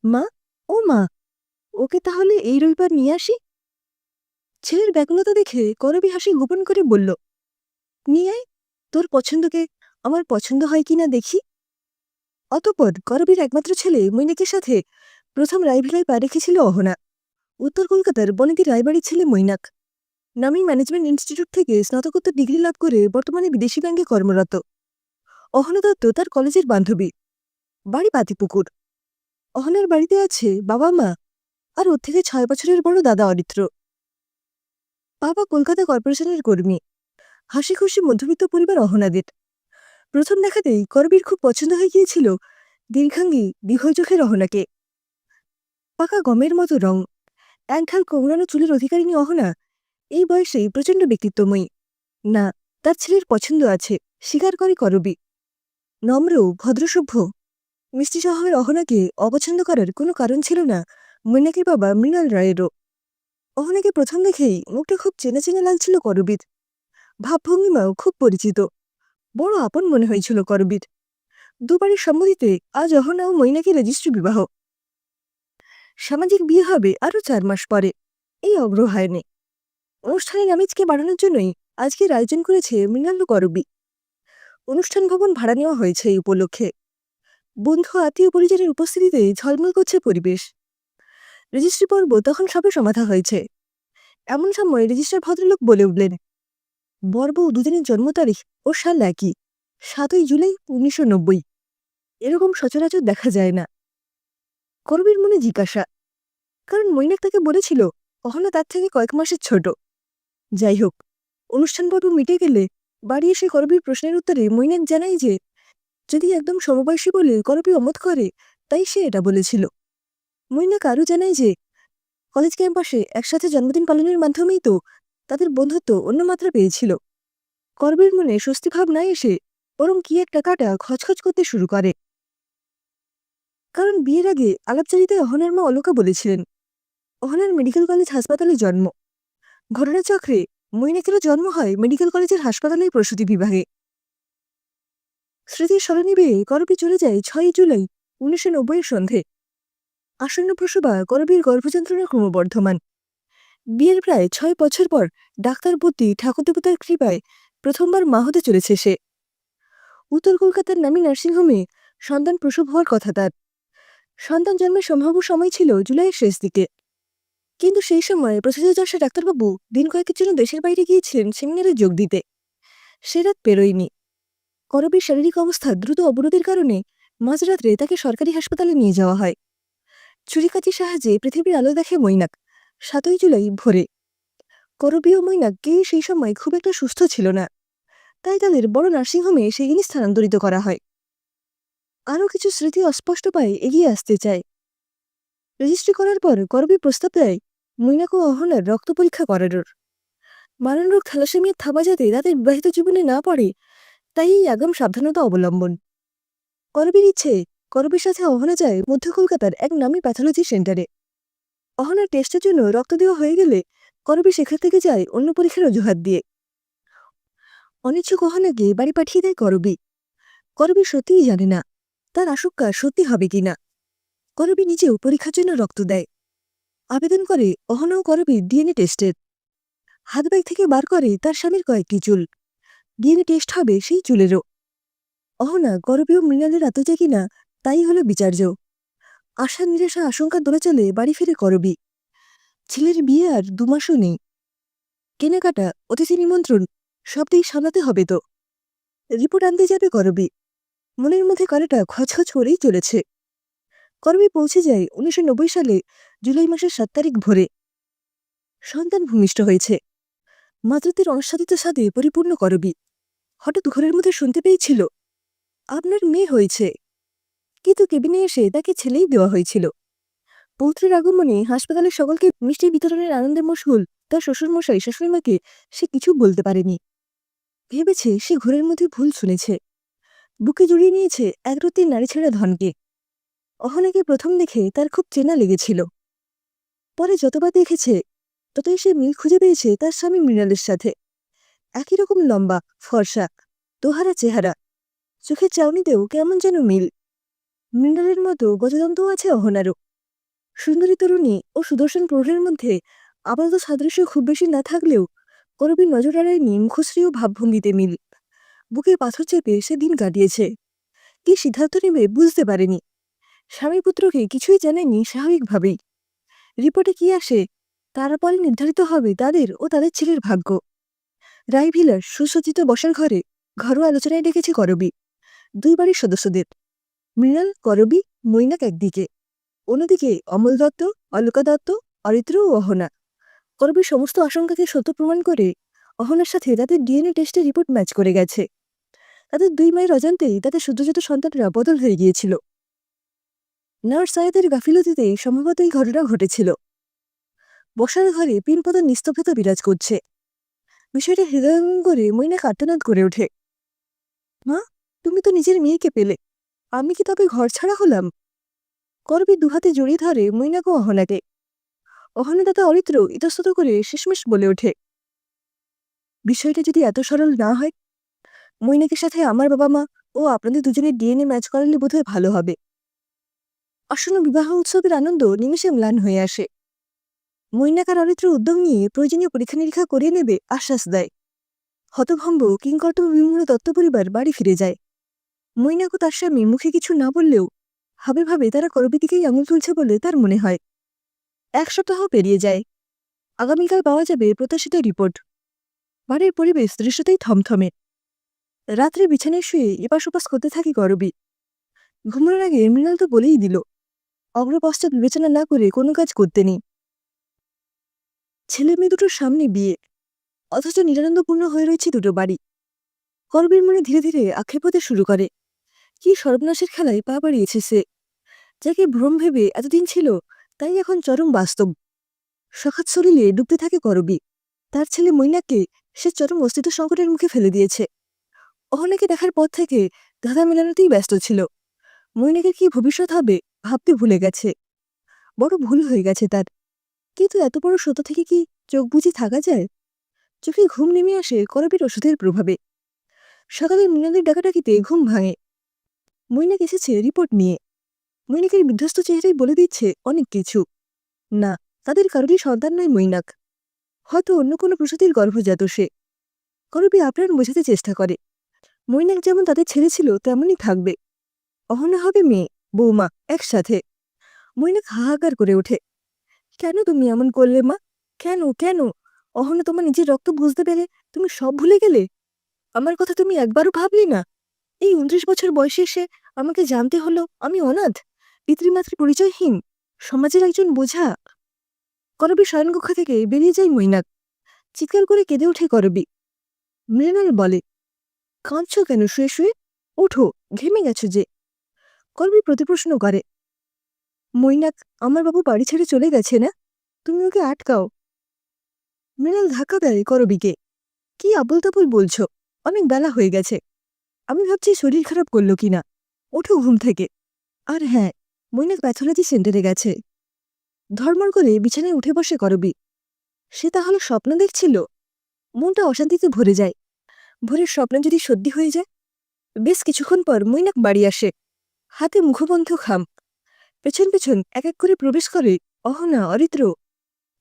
মা, ও মা, ওকে তাহলে এই রবিবার নিয়ে আসি? ছেলের ব্যাকুলতা দেখে করবী হাসি গোপন করে বলল, নিয়ে আয়, তোর পছন্দকে আমার পছন্দ হয় কিনা দেখি। অতঃপর করবীর একমাত্র ছেলে মৈনাকের সাথে প্রথম রায়ভিলায় পা রেখেছিল অহনা। উত্তর কলকাতার বনেদি রায়বাড়ির ছেলে মৈনাক নামী ম্যানেজমেন্ট ইনস্টিটিউট থেকে স্নাতকোত্তর ডিগ্রি লাভ করে বর্তমানে বিদেশি ব্যাংকে কর্মরত। অহনা দত্ত তার কলেজের বান্ধবী। বাড়ি পাতিপুকুর। অহনার বাড়িতে আছে বাবা মা আর ওর থেকে 6 বছরের বড় দাদা অরিত্র। বাবা কলকাতা কর্পোরেশনের কর্মী। হাসি খুশি মধ্যবিত্ত পরিবার অহনাদের। প্রথম দেখাতেই করবীর খুব পছন্দ হয়ে গিয়েছিল দীর্ঘাঙ্গী দীর্ঘ চোখের অহনাকে। পাকা গমের মতো রং, একঢাল কোমড়ানো চুলের অধিকারিণী অহনা এই বয়সেই প্রচণ্ড ব্যক্তিত্বময়ী। না, তার ছেলের পছন্দ আছে, স্বীকার করে করবী। নম্র, ভদ্রসভ্য, মিষ্টি স্বভাবের অহনাকে অপছন্দ করার কোনো কারণ ছিল না মৈনাকের বাবা মৃণাল রায়েরও। অহনাকে প্রথম দেখেই মুখটা খুব চেনা চেনা লাগছিল করবীর। ভাবভঙ্গিমাও খুব পরিচিত। বড় আপন মনে হয়েছিল করবীর। দুবারের সম্মতিতে আজ অহনা ও মৈনাকের রেজিস্ট্রি বিবাহ। সামাজিক বিয়ে হবে আরও 4 মাস পরে, এই অগ্রহায়ণে। অনুষ্ঠানের আমেজকে বাড়ানোর জন্যই আজকের আয়োজন করেছে মৃণাল ও করবী। অনুষ্ঠান ভবন ভাড়া নেওয়া হয়েছে এই উপলক্ষে। বন্ধু আত্মীয় পরিজনের উপস্থিতিতে ঝলমল করছে পরিবেশ। রেজিস্ট্রি পর্ব তখন সবে সমাধা হয়েছে। এমন সময় রেজিস্ট্রার ভদ্রলোক বলে উঠলেন, বর-বউ দুজনের জন্ম তারিখ ও সাল একই, 7ই জুলাই 1990। এরকম সচরাচর দেখা যায় না। করবীর মনে জিজ্ঞাসা, কারণ মৈনাক তাকে বলেছিল অহনা তার থেকে কয়েক মাসের ছোট। যাই হোক, অনুষ্ঠান পর্ব মিটে গেলে বাড়ি এসে করবীর প্রশ্নের উত্তরে মৈনাক জানায় যে যদি একদম সমবয়সী বলে করবী অমত করে, তাই সে এটা বলেছিল। মৈনাক আরও জানায় যে কলেজ ক্যাম্পাসে একসাথে জন্মদিন পালনের মাধ্যমেই তো তাদের বন্ধুত্ব অন্য মাত্রা পেয়েছিল। করবীর মনে স্বস্তি ভাব না এসে বরং কি একটা কাটা খচখচ করতে শুরু করে। কারণ বিয়ের আগে আলাপচারিতায় অহনার মা অলকা বলেছিলেন অহনার মেডিকেল কলেজ হাসপাতালে জন্ম। ঘটনাচক্রে মৈনাকেরও জন্ম হয় মেডিকেল কলেজের হাসপাতালের প্রসূতি বিভাগে। স্মৃতির স্মরণে করবী চলে যায় 6ই জুলাই 1990 সন্ধে। আসন্ন প্রসবা করবীর গর্ভযন্ত্রণা ক্রমবর্ধমান। বিয়ের প্রায় 6 বছর পর ডাক্তার বুদ্ধি ঠাকুরদেবতার কৃপায় প্রথমবার মা হতে চলেছে সে। উত্তর কলকাতার নামী নার্সিংহোমে সন্তান প্রসব হওয়ার কথা তার। সন্তান জন্মের সম্ভাব্য সময় ছিল জুলাইয়ের শেষ দিকে। কিন্তু সেই সময় প্রসিদ্ধ ডাক্তারবাবু দিন কয়েকের জন্য দেশের বাইরে গিয়েছিলেন সেমিনারে যোগ দিতে। সে রাত পেরোয়নি। করবীর শারীরিক অবস্থা দ্রুত অবরোধের কারণে মাঝরাত্রে তাকে সরকারি হাসপাতালে নিয়ে যাওয়া হয়। ছুরিকাচির সাহায্যে পৃথিবীর আলো দেখে মৈনাক 7ই জুলাই ভোরে। করবী ও মৈনাক কেউই সেই সময় খুব একটা সুস্থ ছিল না, তাই তাদের বড় নার্সিংহোমে সেদিনই স্থানান্তরিত করা হয়। আরও কিছু স্মৃতি অস্পষ্ট পায়ে এগিয়ে আসতে চায়। রেজিস্ট্রি করার পর করবী প্রস্তাব দেয় মৈনাক ও অহনার রক্ত পরীক্ষা করানোর। মারণ রোগ থ্যালাসেমিয়ার থাবা যাতে তাদের বিবাহিত জীবনে না পড়ে, তাই এই আগাম সাবধানতা অবলম্বন। করবীর ইচ্ছে করবীর সাথে অহনা যায় মধ্য কলকাতার এক নামী প্যাথোলজি সেন্টারে। অহনার টেস্টের জন্য রক্ত দেওয়া হয়ে গেলে করবী সেখান থেকে যায় অন্য পরীক্ষার অজুহাত দিয়ে। অনিচ্ছুক অহনাকে বাড়ি পাঠিয়ে দেয় করবী। করবী সত্যিই জানে না তার আশঙ্কা সত্যি হবে কিনা। করবী নিজেও পরীক্ষার জন্য রক্ত দেয়। আবেদন করে অহনা ও করবীর ডিএনএ টেস্টের। হাত ব্যাগ থেকে বার করে তার স্বামীর কয়েকটি চুল। ডিএনএ টেস্ট হবে সেই চুলেরও। অহনা করবী ও মৃণালের আত্মজা কিনা তাই হলো বিচার্য। আশা নিরাশা আশঙ্কার দোলাচলে বাড়ি ফিরে করবী। ছেলের বিয়ে আর 2 মাসও নেই। কেনাকাটা, অতিথি নিমন্ত্রণ সব দিক সামলাতে হবে তো। রিপোর্ট আনতে যাবে করবী। মনের মধ্যে কারাটা খচখচ করেই চলেছে। করবী পৌঁছে যায় 1990 সালে জুলাই মাসের 7 তারিখ ভোরে। সন্তান ভূমিষ্ঠ হয়েছে। মাতৃত্বের অনাস্বাদিত স্বাদে পরিপূর্ণ করবী। হঠাৎ ঘরের মধ্যে শুনতে পেয়েছিল আপনার মেয়ে হয়েছে, কিন্তু কেবিনে এসে তাকে ছেলেই দেওয়া হয়েছিল। পৌত্রের আগমনে হাসপাতালের সকলকে মিষ্টি বিতরণের আনন্দে মশগুল তার শ্বশুরমশাই শাশুড়িমাকে সে কিছু বলতে পারেনি। ভেবেছে সে ঘরের মধ্যে ভুল শুনেছে। বুকে জড়িয়ে নিয়েছে একরত্তির নারীছেড়া ধনকে। অহনাকে প্রথম দেখে তার খুব চেনা লেগেছিল। পরে যতবার দেখেছে ততই সে মিল খুঁজে পেয়েছে তার স্বামী মৃণালের সাথে। একই রকম লম্বা, ফর্সা, দোহারা চেহারা, চোখের চাউনিতেও কেমন যেন মিল। মৃণালের মতো গজদন্তও আছে অহনারও। সুন্দরী তরুণী ও সুদর্শন প্রৌঢ়ের মধ্যে আপাতত সাদৃশ্য খুব বেশি না থাকলেও করবীর নজর এড়ায়নি মুখশ্রী ও ভাবভঙ্গিতে মিল। বুকে পাথর চেপে সে দিন কাটিয়েছে। কি সিদ্ধান্ত নেবে বুঝতে পারেনি। স্বামী পুত্রকে কিছুই জানায়নি স্বাভাবিকভাবেই। রিপোর্টে কি আসে তারপরে নির্ধারিত হবে তাদের ও তাদের ছেলের ভাগ্য। রায়ভিলার সুসজ্জিত বসার ঘরে ঘরোয়া আলোচনায় ডেকেছে করবী। দুই বাড়ির সদস্যদের। মৃণাল, করবী, মৈনাক একদিকে, অন্যদিকে অমল দত্ত, অলকা দত্ত, অরিত্র ও অহনা। করবীর সমস্ত আশঙ্কাকে সত্য প্রমাণ করে অহনার সাথে তাদের ডিএনএ টেস্টের রিপোর্ট ম্যাচ করে গেছে। তাদের দুই মায়ের অজান্তেই তাদের সদ্যজাত সন্তানরা বদল হয়ে গিয়েছিল। নার্স সায়েদের গাফিলতিতে সম্ভবত এই ঘটনা ঘটেছিল। বসার ঘরে পিনপতার নিস্তব্ধতা বিরাজ করছে। বিষয়টা হৃদয়ঙ্গরে মৈনাক আর্তনাদ করে ওঠে। মা, তুমি তো নিজের মেয়েকে পেলে, আমি কি তবে ঘর ছাড়া হলাম? করবী দুহাতে জড়িয়ে ধরে মৈনাক ও অহনাকে। অহনা দাদা অরিত্র ইতস্তত করে শেষমেশ বলে ওঠে, বিষয়টা যদি এত সরল না হয়, মৈনাকের সাথে আমার বাবা মা ও আপনাদের দুজনের ডিএনএ ম্যাচ করালে বোধহয় ভালো হবে। আসন্ন বিবাহ উৎসবের আনন্দ নিমেষে ম্লান হয়ে আসে। মৈনাক আর অরিত্র উদ্যোগ নিয়ে প্রয়োজনীয় পরীক্ষা নিরীক্ষা করিয়ে নেবে আশ্বাস দেয়। হতভম্ব কিংকর্তব্য বিমূঢ় দত্ত পরিবার বাড়ি ফিরে যায়। মৈনাক ও তার স্বামী মুখে কিছু না বললেও ভাবে ভাবে তারা করবীর দিকেই আঙুল তুলছে বলে তার মনে হয়। 1 সপ্তাহ পেরিয়ে যায়। আগামীকাল পাওয়া যাবে প্রত্যাশিত রিপোর্ট। বাড়ির পরিবেশ দৃশ্যতেই থমথমে। রাত্রে বিছানায় শুয়ে এপাশ ওপাশ করতে থাকে করবী। ঘুমানোর আগে মৃণাল তো বলেই দিল, অগ্রপশ্চাৎ বিবেচনা না করে কোনো কাজ করতে নেই। ছেলে মেয়ে দুটোর সামনে বিয়ে, অথচ নিরানন্দপূর্ণ হয়ে রয়েছে দুটো বাড়ি। করবীর মনে ধীরে ধীরে আক্ষেপ হতে শুরু করে। কি সর্বনাশের খেলায় পা বাড়িয়েছে সে। যাকে ভ্রম ভেবে এতদিন ছিল, তাই এখন চরম বাস্তব। সখাত শরীরে ডুবতে থাকে করবী। তার ছেলে মৈনাককে সে চরম অস্তিত্ব সংকটের মুখে ফেলে দিয়েছে। অহনাকে দেখার পর থেকে ধাঁধা মেলানোতেই ব্যস্ত ছিল। মৈনাকের কি ভবিষ্যৎ হবে ভাবতে ভুলে গেছে। বড় ভুল হয়ে গেছে তার। কিন্তু এত বড় সত্য থেকে কি চোখ বুঝে থাকা যায়? চোখে ঘুম নেমে আসে করবীর ওষুধের প্রভাবে। সকালে মৃণালের ডাকাডাকিতে ঘুম ভাঙে। মৈনাক এসেছে রিপোর্ট নিয়ে। মৈনাকের বিধ্বস্ত চেহারাই বলে দিচ্ছে অনেক কিছু। না, তাদের কারোরই সন্তান নয় মৈনাক। হয়তো অন্য কোনো প্রসূতির গর্ভজাত সে। করবী আপ্রাণ বোঝাতে চেষ্টা করে, মৈনাক যেমন তাদের ছেলে ছিল তেমনই থাকবে। অহনা হবে মেয়ে, বৌমা একসাথে। মৈনাক হাহাকার করে ওঠে, কেন তুমি এমন করলে মা? কেন কেন? অহনা তোমার নিজের রক্ত বুঝতে পেরে তুমি সব ভুলে গেলে? আমার কথা তুমি একবারও ভাবলি না? এই 29 বছর বয়সে এসে আমাকে জানতে হলো আমি অনাথ, পিতৃমাতৃ পরিচয়হীন, সমাজের একজন বোঝা। করবী শয়নকক্ষ থেকে বেরিয়ে যায় মৈনাক। চিৎকার করে কেঁদে ওঠে করবী। মৃণাল বলে, কাঁদছ কেন শুয়ে শুয়ে? ওঠো, ঘেমে গেছো যে। করবী প্রতিপ্রশ্ন করে, মৈনাক, আমার বাবু বাড়ি ছেড়ে চলে গেছে না? তুমি ওকে আটকাও। মৃণাল ধাক্কা দেয় করবীকে। কি আবল তাবল বলছো? অনেক বেলা হয়ে গেছে। আমি ভাবছি শরীর খারাপ করলো কিনা। ওঠো ঘুম থেকে। আর হ্যাঁ, মৈনাক প্যাথোলজি সেন্টারে গেছে। ধর্মর করে বিছানায় উঠে বসে করবী। সে তাহলে স্বপ্ন দেখছিল। মনটা অশান্তিতে ভরে যায়। ভোরের স্বপ্ন যদি সত্যি হয়ে যায়। বেশ কিছুক্ষণ পর মৈনাক বাড়ি আসে। হাতে মুখবন্ধ খাম। পেছন পেছন এক এক করে প্রবেশ করে অহনা, অরিত্র,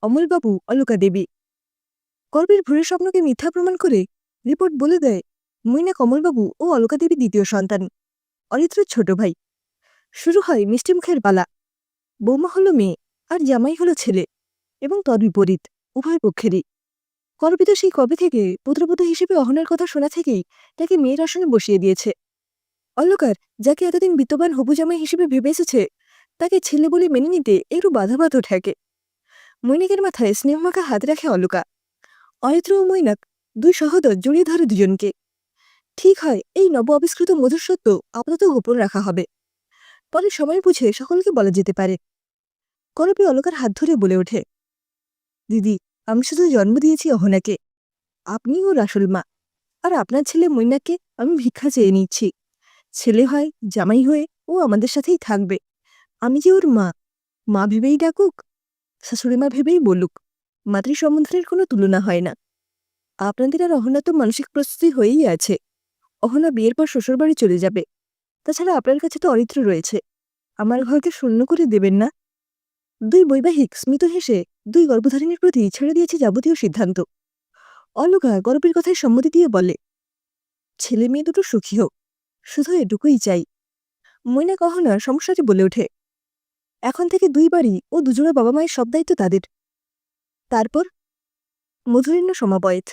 অমলবাবু, অলকা দেবী। করবীর ভোরের স্বপ্নকে মিথ্যা প্রমাণ করে রিপোর্ট বলে দেয় মৈনাক অমলবাবু ও অলকা দেবী দ্বিতীয় সন্তান, অরিত্রর ছোট ভাই। শুরু হয় মিষ্টিমুখের পালা। বৌমা হলো মেয়ে আর জামাই হলো ছেলে, এবং তদ্বিপরীত উভয় পক্ষেরই। করবী তো সেই কবে থেকে পুত্রবধূ হিসেবে অহনার কথা শোনা থেকেই তাকে মেয়ের আসনে বসিয়ে দিয়েছে। অলকার, যাকে এতদিন বিত্তবান হবু জামাই হিসেবে ভেবে এসেছে, তাকে ছেলে বলে মেনে নিতে একটু বাধাবাধ ঠেকে। মৈনাকের মাথায় স্নেহমাখা হাত রাখে অলকা। অরিত্র ও মৈনাক দুই সহোদর জড়িয়ে ধরে দুজনকে। ঠিক হয় এই নব আবিষ্কৃত মধুর সত্য আপাতত গোপন রাখা হবে, পরে সময় বুঝে সকলকে বলা যেতে পারে। করবী অলকার হাত ধরে বলে ওঠে, দিদি, আমি শুধু জন্ম দিয়েছি অহনাকে। আপনি ওর আসল মা। আর আপনার ছেলে মৈনাককে আমি ভিক্ষা চেয়ে নিচ্ছি। ছেলে হয়, জামাই হয়ে ও আমাদের সাথেই থাকবে। আমি যে ওর মা, মা ভেবেই ডাকুক, শাশুড়িমা ভেবেই বলুক, মাতৃ সম্বন্ধের কোনো তুলনা হয় না। আপনাদের আর অহনা তো মানসিক প্রস্তুতি হয়েই আছে। অহনা বিয়ের পর শ্বশুরবাড়ি চলে যাবে। তাছাড়া আপনার কাছে তো অরিত্র রয়েছে। আমার ঘরকে শূন্য করে দেবেন না। দুই বৈবাহিক স্মিত হেসে দুই গর্ভধারিণীর প্রতি ছেড়ে দিয়েছে যাবতীয় সিদ্ধান্ত। অলকা গর্বের কথায় সম্মতি দিয়ে বলে, ছেলে মেয়ে দুটো সুখী হোক, শুধু এটুকুই চাই। মৈনা গহনা সমস্যাটি বলে ওঠে, এখন থেকে দুই বাড়ি ও দুজোড়া বাবা মায়ের সব দায়িত্ব তাদের। তারপর মধুরিণ্য সমাবয়েত।